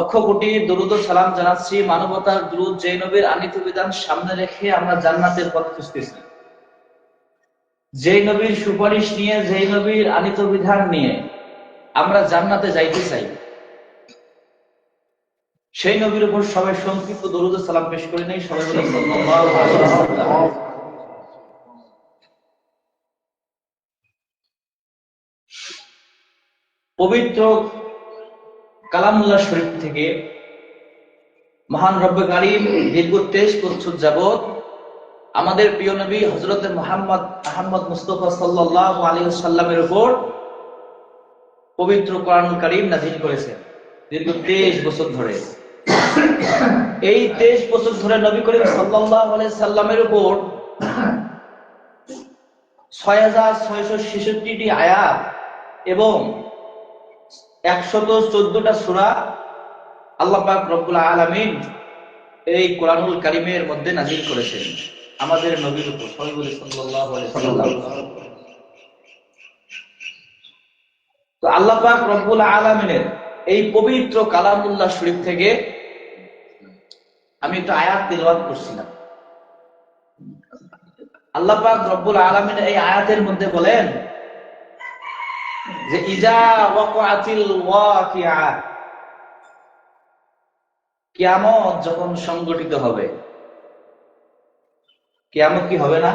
লক্ষ কোটি দরুদ ও সালাম জানাচ্ছি মানবতার দরুদ যে নবীর আনিত বিধান সামনে রেখে আমরা জান্নাতের পথ খুঁজতেছি, যেই নবীর সুপারিশ নিয়ে, যেই নবীর আনিত বিধান নিয়ে আমরা জান্নাতে যাইতে চাই, সেই নবীর উপর সবাই সংক্ষিপ্ত দরুদ ও সালাম পেশ করে নেই। সবাই বলে সাল্লাল্লাহু আলাইহি ওয়াসাল্লাম। পবিত্র কালামুল্লাহ শরীফ থেকে মহান রব্বে কারীম দীর্ঘ 23 বছর যাবত আমাদের প্রিয় নবী হযরত মুহাম্মদ মুস্তাফা সাল্লাল্লাহু আলাইহি ওয়াসাল্লামের উপর পবিত্র কোরআনুল কারীম নাযিল করেছেন দীর্ঘ 23 বছর ধরে। এই 23 বছর ধরে নবী করিম সাল্লাল্লাহু আলাইহি সাল্লামের উপর 6666টি আয়াত এবং 114টা সূরা আল্লাহ পাক রব্বুল আলামিন এই কোরআনুল কারীমের মধ্যে নাযিল করেছেন আমাদের নবীর উপর। সবাই বলি সাল্লাল্লাহু আলাইহি ওয়াসাল্লাম। তো আল্লাহ পাক রব্বুল আলামিনের এই পবিত্র কালামুল্লাহ শরীফ থেকে আমি একটা আয়াত তিলাওয়াত করছিলাম। আল্লাহ পাক রব্বুল আলামিন এই আয়াতের মধ্যে বলেন যে ইজা ওয়াকাতিল ওয়াকিআ, কিয়ামত যখন সংগঠিত হবে। কিয়ামত কি হবে না?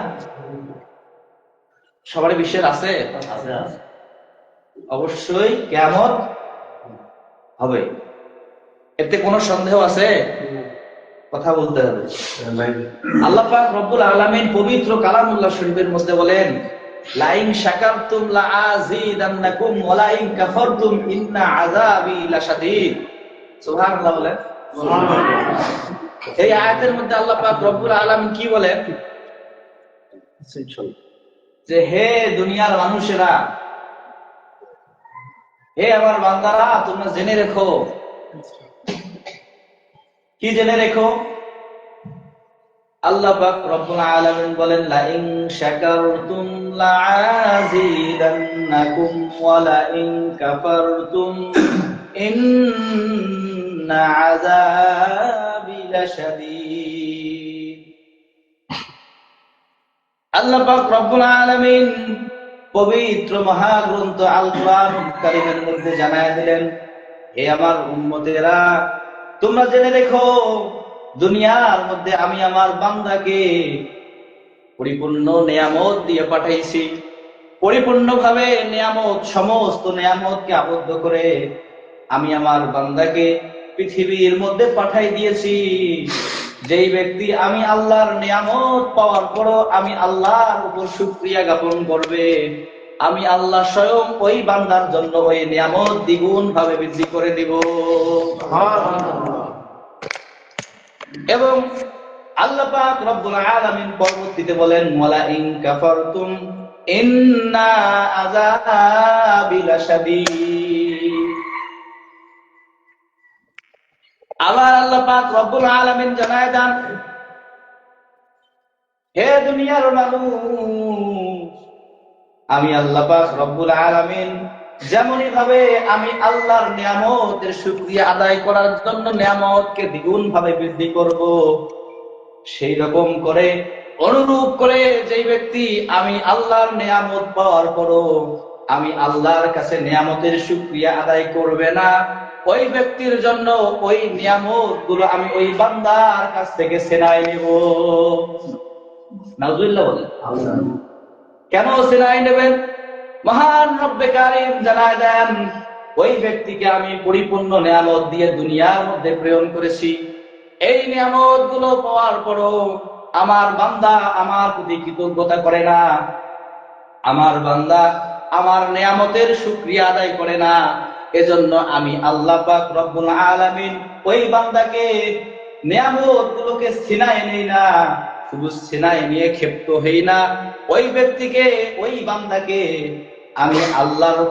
সবার বিশ্বাস আছে? অবশ্যই কিয়ামত হবে, এতে কোনো সন্দেহ আছে? কথা বলতে হবে। আল্লাহ পাক রব্বুল আলামিন পবিত্র কালামুল্লাহ শরীফের মধ্যে বলেন লাইন শাকারতুম লাআযীদান্নাকুম ওয়া লাইন কাফারতুম ইন্না আযাবি লাশাদীদ। সুবহানাল্লাহ বলেন। এই আয়াতের মধ্যে আল্লাহ পাক রব্বুল আলামিন কি বলেন যে হে দুনিয়ার মানুষেরা, হে আমার বান্দারা, তোমরা জেনে রেখো। কি জেনে রেখো? আল্লাহ পাক রব্বুল আলামিন বলেন লাইন শাকারতুম লাআযীদান্নাকুম ওয়া লাইন কাফারতুম ইন্না আযাবি লাশাদীদ। আল্লাহ পাক রব্বুল আলামিন পবিত্র মহাগ্রন্থ আল কোরআন কারীমের মধ্যে জানায় দিলেন, হে আমার উম্মতেরা, তোমরা জেনে রেখো দুনিয়ার মধ্যে আমি আমার বান্দাকে পরিপূর্ণ নিয়ামত দিয়ে পাঠাইছি। পরিপূর্ণভাবে নিয়ামত, সমস্ত নিয়ামতকে আবদ্ধ করে আমি আমার বান্দাকে পৃথিবীর মধ্যে পাঠাই দিয়েছি। যেই ব্যক্তি আমি আল্লাহর নিয়ামত পাওয়ার পরও আমি আল্লাহর উপর শুকরিয়া জ্ঞাপন করবে, আমি আল্লাহ স্বয়ং ওই বান্দার জন্য ওই নিয়ামত দ্বিগুণ ভাবে বৃদ্ধি করে দিব। এবং আল্লাহ পাক রব্বুল আলামিন পরবর্তীতে বলেন ওয়ালা ইন কাফারতুম ইন্না আযাবি লাশাদীদ। আবার আল্লাহ পাক রব্বুল আলামিন জানায় দেন, হে দুনিয়ার মানুষ, আমি আল্লাহ পাক রব্বুল আলামিন যেমনই ভাবে আমি আল্লাহর নিয়ামতের শুকরিয়া আদায় করার জন্য নিয়ামতকে দ্বিগুণ ভাবে বৃদ্ধি করব, সেই রকম করে অনুরূপ করে যেই ব্যক্তি আমি আল্লাহর নিয়ামত পাওয়ার পরও আমি আল্লাহর কাছে নিয়ামতের শুকরিয়া আদায় করবে না, ওই ব্যক্তির জন্য ওই নিয়ামত গুলো আমি ওই বান্দার কাছ থেকে ছিনাই নেব। নাউজুবিল্লাহ বলেন। কেন ছিনাই নেবেন? মহান রব্বে কারীম জানায় দেন, ওই ব্যক্তিকে আমি পরিপূর্ণ নিয়ামত দিয়ে দুনিয়ার মধ্যে প্রেরণ করেছি। এই নিয়ামত গুলো পাওয়ার পরও আমার বান্দা আমার প্রতি কৃতজ্ঞতা করে না, আমার বান্দা আমার নিয়ামতের শুকরিয়া আদায় করে না। এজন্য আমি আল্লাহ পাক রব্বুল আলামিন ওই বান্দাকে নিয়ামত গুলোকে ছিনাই নেই না, শুধু ছিনাই নিয়ে ক্ষিপ্ত হই না, ওই ব্যক্তিকে, ওই বান্দাকে আমি আল্লাহর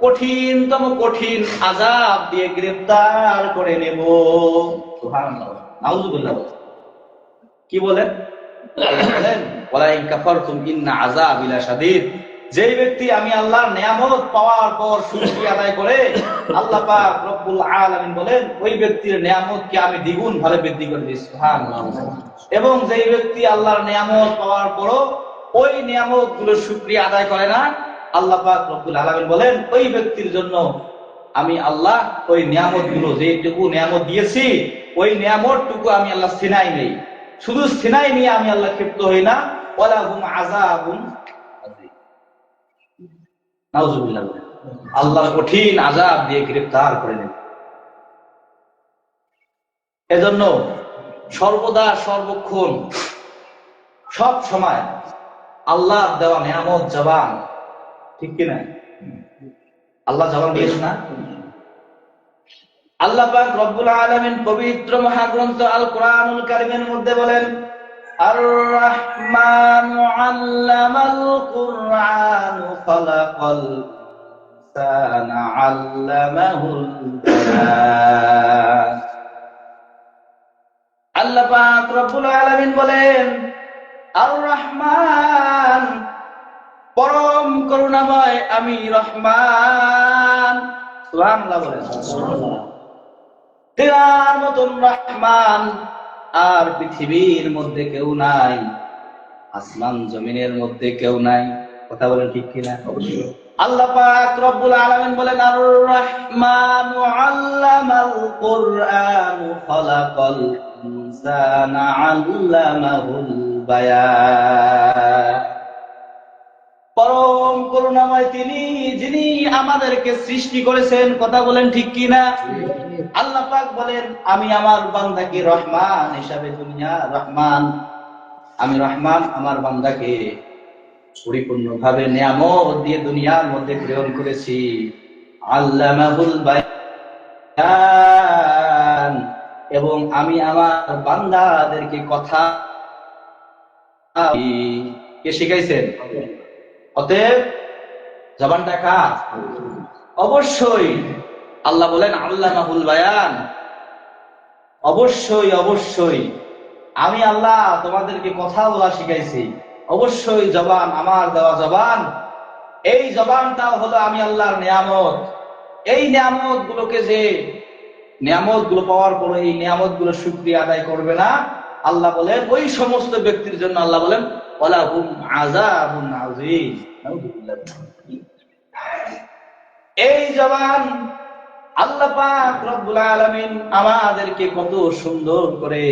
কঠিনতম কঠিন আযাব দিয়ে গ্রেফতার করে নেব। সুবহানাল্লাহ, নাউযুবিল্লাহ। কি বলেন? বলেন ওয়ালা ইন কাফারতুম ইন্না আযাবি লাশাদীদ। যেই ব্যক্তি আমি আল্লাহর নিয়ামত পাওয়ার পর শুকরিয়া আদায় করে, আল্লাহ পাক রব্বুল আলামিন বলেন ওই ব্যক্তির নিয়ামতকে আমি দ্বিগুণ ভাবে বৃদ্ধি করে দিই। সুবহানাল্লাহ। এবং যেই ব্যক্তি আল্লাহর নিয়ামত পাওয়ার পরও ওই নিয়ামত গুলো শুকরিয়া আদায় করে না, আল্লাহ পাক রব্বুল আলামিন বলেন ওই ব্যক্তির জন্য আমি আল্লাহ ওই নিয়ামত গুলো, যেটুকু নিয়ামত দিয়েছি ওই নিয়ামতটুকু আমি আল্লাহ সিনাই নেই। শুধু সিনাই নিয়ে আমি আল্লাহ ক্ষিপ্ত হই না, ওয়ালাহুম আযাবুন আযীম। নাউযুবিল্লাহ। আল্লাহ কঠিন আযাব দিয়ে গ্রেফতার করে নেন। এজন্য সর্বদা সর্বক্ষণ সব সময় আল্লাহর দেওয়া নিয়ামত জবান, ঠিক কিনা? আল্লাহ জবান দিয়েছে না? আল্লাহ পাক রব্বুল আলামিন পবিত্র মহাগ্রন্থ আল কোরআনুল কারীমের মধ্যে বলেন, আর রাহমানু আল্লামাল কুরআন খালাকাল ইনসানা আল্লামাহুল বায়ান। আল্লাহ পাক রব্বুল আলামিন বলেন আর রহমান, পরম করুণাময় আমি রহমান। সুবহানাল্লাহ বলেন। তেরার মতন রহমান আর পৃথিবীর মধ্যে কেউ নাই, আসমান জমিনের মধ্যে কেউ নাই। কথা বলেন ঠিক কিনা? আল্লাহ পাক রব্বুল আলামিন বলেন আর রহমানু আল্লামাল কুরআন খালাকাল ইনসানা আল্লামাহুল বায়ান। পরম করুণাময় তিনি, যিনি আমাদেরকে সৃষ্টি করেছেন। কথা বলেন ঠিক কিনা? আল্লাহ পাক বলেন আমি আমার বান্দাকে রহমান হিসাবে, দুনিয়া রহমান, আমি রহমান আমার বান্দাকে পরিপূর্ণভাবে নিয়ামত দিয়ে দুনিয়ার মধ্যে প্রেরণ করেছি। আল্লামাহুল বায়ান, এবং আমি আমার বান্দাদেরকে কথা কে শিখাইছেন? অতএব জবানটা কার? অবশ্যই আল্লাহ বলেন আল্লামাহুল বায়ান, অবশ্যই অবশ্যই আমি আল্লাহ তোমাদেরকে কথা বলা শিখাইছি। অবশ্যই জবান আমার দেওয়া জবান, এই জবানটা হলো আমি আল্লাহর নিয়ামত। এই নিয়ামত গুলোকে, যে নিয়ামত গুলো পাওয়ার পরে এই নিয়ামত গুলো শুকরিয়া আদায় করবে না, আল্লাহ বলেন ওই সমস্ত ব্যক্তির জন্য আল্লাহ বলেন ওয়ালাহুম আযাবুন আযীম। এই জবান আল্লাহ পাক রব্বুল আলামিন আমাদেরকে কত সুন্দর করে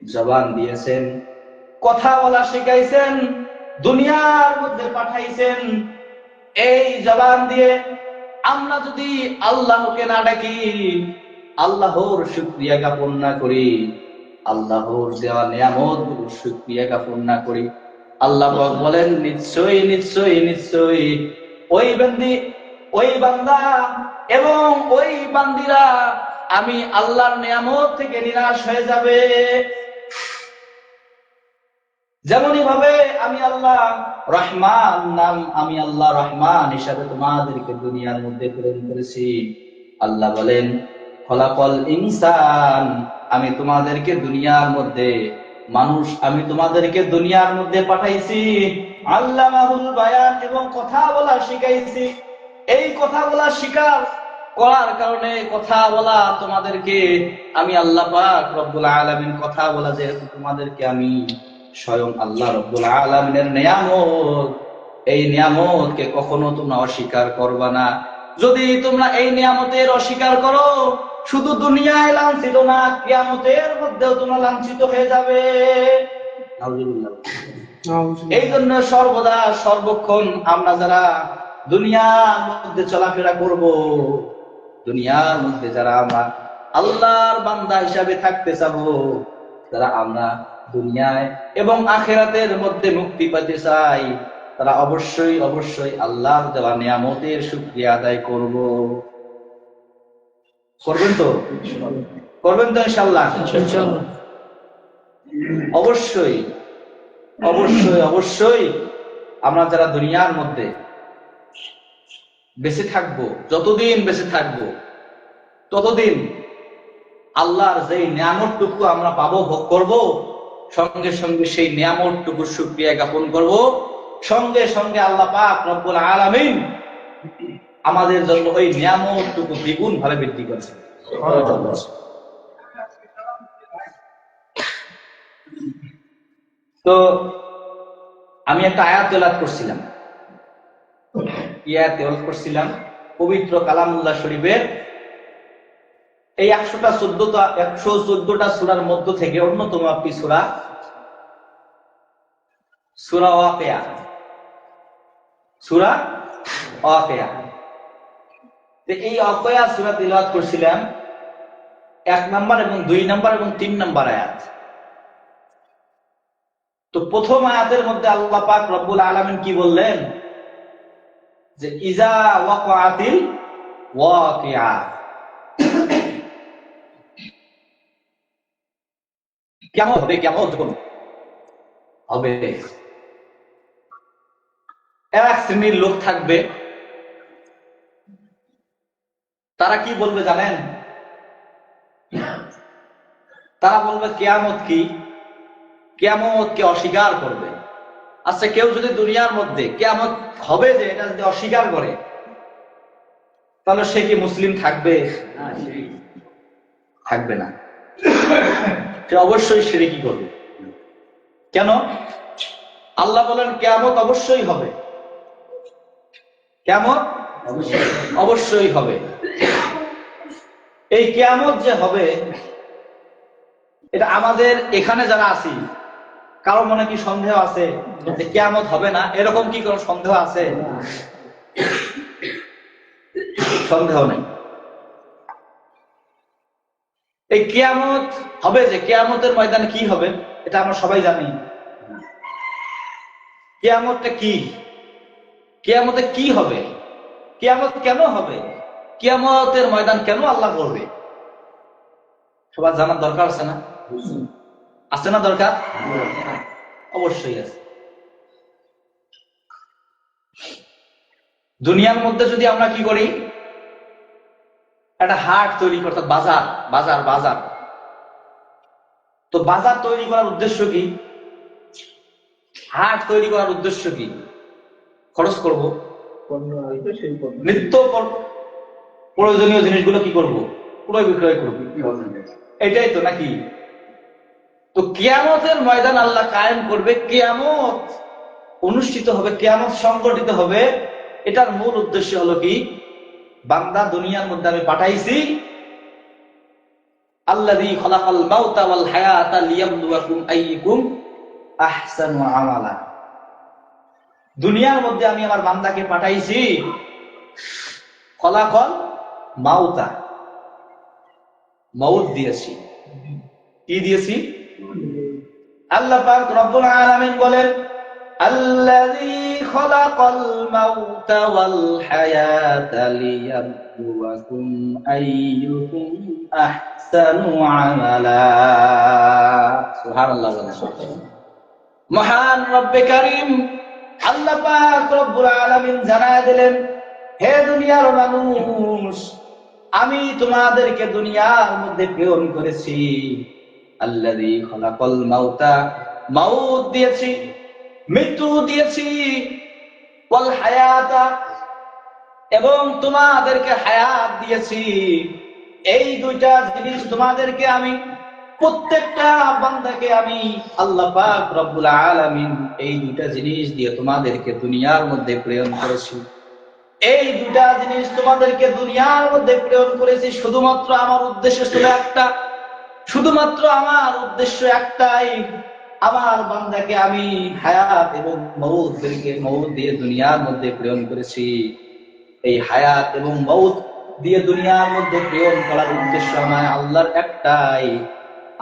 জবান দিয়েছেন, কথা বলা শিখাইছেন, দুনিয়ার মধ্যে পাঠাইছেন। এই জবান দিয়ে আমরা যদি আল্লাহকে না ডাকি, আল্লাহর শুকরিয়া জ্ঞাপন না করি, আল্লাহর দেওয়া নিয়ামত গুলো শুকরিয়া জ্ঞাপন না করি, আল্লাহ বলেন নিশ্চয়ই নিশ্চয়ই নিশ্চয়ই ওই বান্দি, ওই বান্দা এবং ওই বান্দিরা আমি আল্লাহর নিয়ামত থেকে নিরাশ হয়ে যাবে। যেমনই ভাবে আমি আল্লাহ রহমান নাম, আমি আল্লাহ রহমান হিসাবে তোমাদেরকে দুনিয়ার মধ্যে প্রেরণ করেছি। আল্লাহ বলেন খলাকল ইনসান, আমি তোমাদেরকে দুনিয়ার মধ্যে, মানুষ আমি তোমাদেরকে দুনিয়ার মধ্যে পাঠাইছি। আল্লামাহুল বায়ান, এবং কথা বলা শিখাইছি। এই কথা বলা শিকার করার কারণে, কথা বলা তোমাদেরকে আমি আল্লাহ পাক রব্বুল আলামিন, কথা বলা যেহেতু তোমাদেরকে আমি স্বয়ং আল্লাহ রব্বুল আলামিনের নিয়ামত, এই নিয়ামতকে কখনো তোমরা অস্বীকার করবা না। যদি তোমরা এই নিয়ামতের অস্বীকার করো, শুধু দুনিয়ায় লাঞ্ছিত না, কিয়ামতের মধ্যেও তোমরা লাঞ্ছিত হয়ে যাবে। এই জন্য সর্বদা সর্বক্ষণ আমরা যারা দুনিয়ার মধ্যে চলাফেরা করব, দুনিয়ার মধ্যে যারা আমরা আল্লাহর বান্দা হিসাবে থাকতে চাবো, যারা আমরা দুনিয়ায় এবং আখিরাতের মধ্যে মুক্তি পেতে চাই, তারা অবশ্যই অবশ্যই আল্লাহর দেওয়া নিয়ামতের শুকরিয়া আদায় করব। করবেন তো? করবেন তো ইনশাআল্লাহ? অবশ্যই অবশ্যই অবশ্যই আমরা যারা দুনিয়ার মধ্যে বেঁচে থাকবো, যতদিন বেঁচে থাকবো ততদিন আল্লাহর যেই নিয়ামতটুকু আমরা পাবো, ভোগ করব, সঙ্গে সঙ্গে সেই নিয়ামতটুকু শুকরিয়া জ্ঞাপন করব সঙ্গে সঙ্গে আল্লাহ পাক রব্বুল আলামিন আমাদের জন্য ওই নিয়ামতটুকু দ্বিগুণ ভাবে বৃদ্ধি করেছে। তো আমি একটা আয়াত তেলাওয়াত করছিলাম, পবিত্র কালামুল্লাহ শরীফের এই 114টা সূরার মধ্য থেকে অন্যতম একটি সূরা, সূরা ওয়াকিয়া। সূরা ওয়াকিয়া, এই ওয়াকিয়া সূরা তিলাওয়াত করছিলাম 1 নাম্বার এবং 2 নাম্বার এবং 3 নাম্বার আয়াত। তো প্রথম আয়াতের মধ্যে আল্লাহ পাক রব্বুল আলামিন কি বললেন, যে ইজা ওয়াকাআতিল ওয়াকিয়া, কেমন হবে, কেমন যখন হবে। এক শ্রেণীর লোক থাকবে, তারা কি বলবে জানেন? তারা বলবে কিয়ামত কি, কিয়ামতকে অস্বীকার করবে। আচ্ছা, কেউ যদি দুনিয়ার মধ্যে কিয়ামত হবে যে এটা যদি অস্বীকার করে, তাহলে সে কি মুসলিম থাকবে? থাকবে না, সে অবশ্যই শিরকি করবে। কেন? আল্লাহ বলেন কিয়ামত অবশ্যই হবে, কিয়ামত অবশ্যই হবে। এই কিয়ামত যে হবে, এটা আমাদের এখানে যারা আছি কারো মনে কি সন্দেহ আছে যে কিয়ামত হবে না? এরকম কি কোনো সন্দেহ আছে? সন্দেহ নেই। এই কিয়ামত হবে যে, কিয়ামতের ময়দানে কি হবে এটা আমরা সবাই জানি। কিয়ামতটা কি, কিয়ামতে কি হবে, কিয়ামত কেন হবে, কিয়ামতের ময়দান কেন আল্লাহ করবে, সবার জানার দরকার আছে না? আছে না দরকার? অবশ্যই আছে। দুনিয়ার মধ্যে যদি আমরা কি করি, একটা হাট তৈরি করতে, বাজার বাজার বাজার, তো বাজার তৈরি করার উদ্দেশ্য কি? হাট তৈরি করার উদ্দেশ্য কি? খরচ করব, নিত্য প্রয়োজনীয় জিনিসগুলো কি করব? ক্রয় বিক্রয় করব, এটাই তো নাকি? তো কিয়ামতের ময়দান আল্লাহ কায়েম করবে, কিয়ামত অনুষ্ঠিত হবে, কিয়ামত সংগঠিত হবে। এটার মূল উদ্দেশ্য হলো কি? বান্দা দুনিয়ার মধ্যে আমি পাঠাইছি, আল্লাযী খালাকাল মাউতা ওয়াল হায়াতা লিয়াবলুয়াকুম আইয়ুকুম আহসানু আমালা। দুনিয়ার মধ্যে আমি আমার বান্দাকে পাঠাইছি, খলাকাল মাউতা, মউত দিয়েছি। কি দিয়েছি? আল্লাহ পাক রব্বুল আলামিন বলেন, আল্লাযী খালাকাল মাউতা ওয়াল হায়াতা লিয়াবলুয়াকুম আইয়ুকুম আহসানু আমালা। সুবহানাল্লাহ। মহান রব্বে কারীম আল্লাহ পাক রব্বুল আলামিন জানায় দিলেন, হে দুনিয়ার মানুষ, আমি তোমাদেরকে দুনিয়ার মধ্যে প্রেরণ করেছি। আল্লাযী খালাকাল মাউতা, মাউত দিয়েছি, মৃত্যু দিয়েছি, ওয়াল হায়াতা, এবং তোমাদেরকে হায়াত দিয়েছি। এই দুইটা জিনিস তোমাদেরকে আমি, প্রত্যেকটা বান্দাকে আমি আল্লাহ পাক রব্বুল আলামিন এই দুইটা জিনিস দিয়ে তোমাদেরকে দুনিয়ার মধ্যে প্রেরণ করেছি। এই দুইটা জিনিস তোমাদেরকে দুনিয়ার মধ্যে প্রেরণ করেছি শুধুমাত্র আমার উদ্দেশ্য ছিল একটা, শুধুমাত্র আমার উদ্দেশ্য একটাই, আমার বান্দাকে আমি হায়াত এবং মউত দিয়ে দুনিয়ার মধ্যে প্রেরণ করেছি। এই হায়াত এবং মউত দিয়ে দুনিয়ার মধ্যে প্রেরণ করার উদ্দেশ্য আমার আল্লাহর একটাই,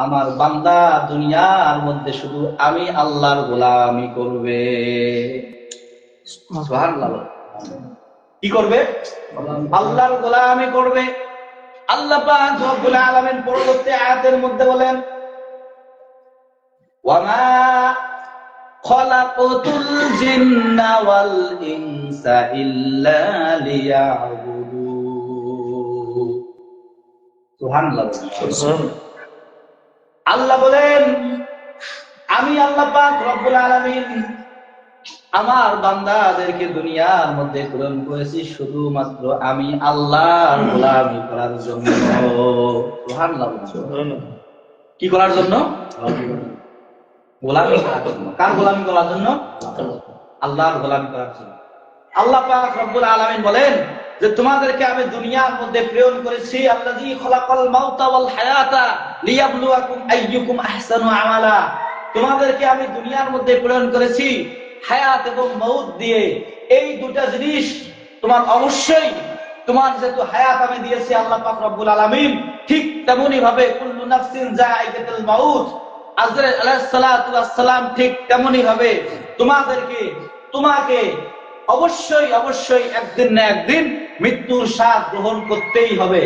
আমার বান্দা দুনিয়ার মধ্যে শুধু আমি আল্লাহর গোলামি করবে। সুবহানাল্লাহ। কি করবে? আল্লাহর গোলামি করবে। আল্লাহ পাক রব্বুল আলামিন পরবর্তী আয়াতের মধ্যে বলেন, ওয়ামা খালাকাতুল জিন্না ওয়াল ইনসা ইল্লা লিয়াবুদুন। সুবহানাল্লাহ। আল্লাহ বলেন, আমি আল্লাহ পাক রব্বুল আলামিন আমার বান্দাদেরকে দুনিয়ার মধ্যে প্রেরণ করেছি শুধুমাত্র আমি আল্লাহর গোলামি করার জন্য। সুবহানাল্লাহ। কি করার জন্য? গোলামি করার জন্য। কার গোলামি করার জন্য? আল্লাহর গোলামি করার জন্য। আল্লাহ পাক রব্বুল আলামিন বলেন যে তোমাদেরকে আমি দুনিয়ার মধ্যে প্রেরণ করেছি আল্লাযী খলাকাল মাউতা ওয়াল হায়াতা লিয়াবলুয়াকুম আইয়ুকুম আহসানু আমালা। তোমাদেরকে আমি দুনিয়ার মধ্যে প্রেরণ করেছি হায়াত এবং মউত দিয়ে। এই দুটা জিনিস তোমার অবশ্যই, তোমার যেহেতু হায়াত আমি দিয়েছি আল্লাহ পাক রব্বুল আলামিন, ঠিক তেমনি ভাবে কুল্লু নাফসিন যায়িকাতুল মাউত, আজরাইল আলাইহিস সালাতু ওয়াস সালাম ঠিক তেমনি ভাবে তোমাকে অবশ্যই অবশ্যই একদিন না একদিন মৃত্যুর স্বাদ গ্রহণ করতেই হবে।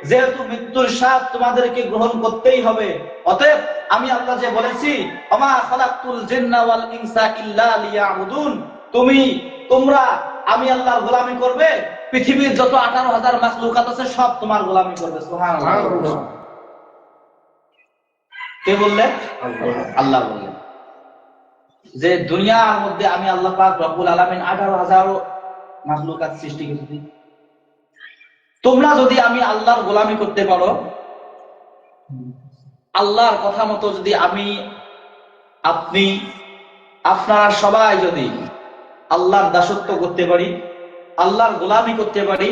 যেহেতু মৃত্যুর স্বাদ তোমাদেরকে গ্রহণ করতেই হবে, অতএব আমি আল্লাহ যে বলেছি ওমা খালাকতুল জিন্না ওয়াল ইনসা ইল্লা লিয়াবুদুন, তোমরা আমি আল্লাহর গোলামি করবে, পৃথিবীর যত 18,000 মাখলুকাত আছে সব তোমার গোলামি করবে। সুবহানাল্লাহ। কে বললেন? আল্লাহ বললেন যে দুনিয়ার মধ্যে আমি আল্লাহ পাক রব্বুল আলামিন 18,000 মাখলুকাত সৃষ্টি করেছি। তোমরা যদি আমি আল্লাহর গোলামি করতে পারো, আল্লাহর কথা মতো যদি আপনি আপনারা সবাই যদি আল্লাহর দাসত্ব করতে পারি, আল্লাহর গোলামি করতে পারি,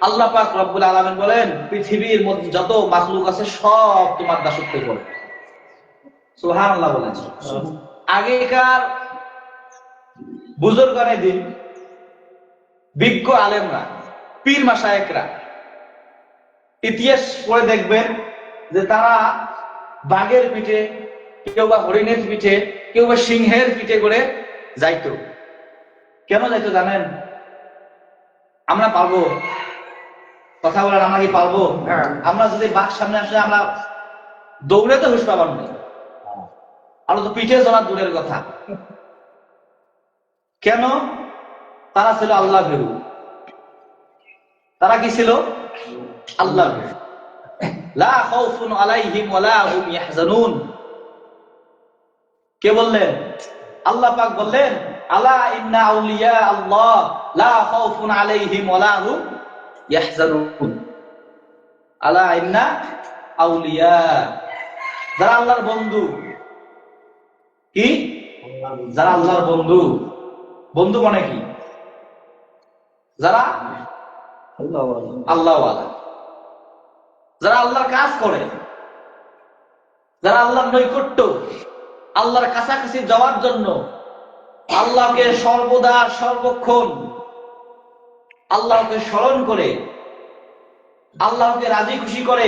আল্লাহ পাক রব্বুল আলামিন বলেন পৃথিবীর মধ্যে যত মাখলুক আছে সব তোমার দাসত্ব করবে। সুবহানাল্লাহ বলেন। আগেকার বুজুর্গানে দিন বিজ্ঞ আলেমরা, পীর মাশায়েখরা ইতিহাস পড়ে দেখবেন যে তারা বাঘের পিঠে, কেউ বা হরিণের পিঠে, কেউ বা সিংহের পিঠে করে যাইতো। কেন যাইতো জানেন? আমরা পারবো? কথা বলেন, আমরা কি পারবো? আমরা যদি বাঘ সামনে আসে আমরা দৌড়ে তো হুঁশ পাবার না, আর তো পিঠে চলার দূরের কথা। কেন? তারা ছিল আল্লাহ ভীরু। তারা কি ছিল? আল্লাহ ভীরু। লা খাউফুন আলাইহিম ওয়ালা হুম ইয়াহজানুন। কে বললেন? আল্লাহ পাক বললেন আলা ইন্না আউলিয়া আল্লাহ লা খাউফুন আলাইহিম ওয়ালা হুম ইয়াহজানুন। আলা ইন্না আউলিয়া, যারা আল্লাহর বন্ধু। কি? যারা আল্লাহর বন্ধু। বন্ধু মানে কি? যারা আল্লাহওয়ালা, যারা আল্লাহর কাজ করে, যারা আল্লাহর নৈকট্য, আল্লাহর কাছাকাছি যাওয়ার জন্য আল্লাহকে সর্বদা সর্বক্ষণ আল্লাহকে স্মরণ করে, আল্লাহকে রাজি খুশি করে,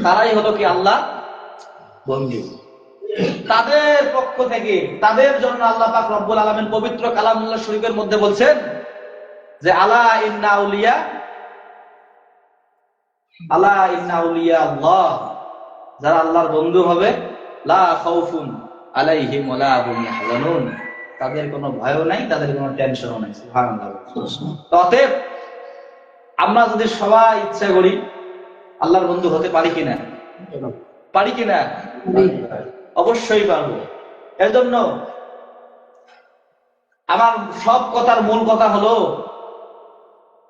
তারাই হলো কি আল্লাহ বন্ধু। তাদের পক্ষ থেকে, তাদের জন্য আল্লাহ পাক রব্বুল আলামিন পবিত্র কালামুল্লাহ শরীফের মধ্যে বলছেন যে আলা ইন্না আউলিয়া আল্লাহ, যারা আল্লাহর বন্ধু হবে লা খাউফুন আলাইহিম ওয়ালা হুম ইয়াহজানুন, তাদের কোনো ভয়ও নাই, তাদের কোনো টেনশনও নাই। সুবহানাল্লাহ। অতএব আমরা যদি সবাই ইচ্ছা করি আল্লাহর বন্ধু হতে পারি কিনা? পারি কিনা? অবশ্যই পারবো। এর জন্য আমার সব কথার মূল কথা হলো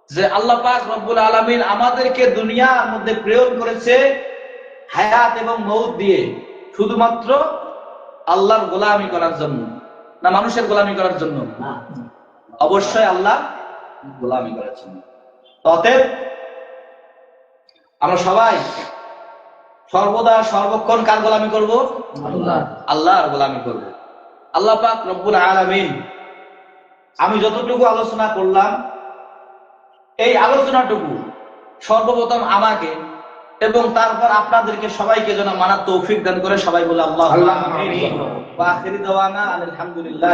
যে আল্লাহ পাক রব্বুল আলামিন আমাদেরকে দুনিয়ার মধ্যে প্রেরণ করেছে হায়াত এবং মউত দিয়ে, শুধুমাত্র আল্লাহর গোলামি করার জন্য, না মানুষের গোলামি করার জন্য? অবশ্যই আল্লাহ গোলামি করার জন্য। অতএব আমরা সবাই সর্বদা সর্বক্ষণ কার গোলামি করব? আল্লাহর গোলামি করব। আল্লাহ পাক রব্বুল আলামিন আমি যতটুকু আলোচনা করলাম, এই আলোচনাটুকু সর্বপ্রথম আমাকে এবং তারপর আপনাদেরকে সবাইকে যেন মানার তৌফিক দান করে। সবাই বলে আল্লাহুম্মা আমিন। ওয়া আখিরু দাওয়ানা আলহামদুলিল্লাহ।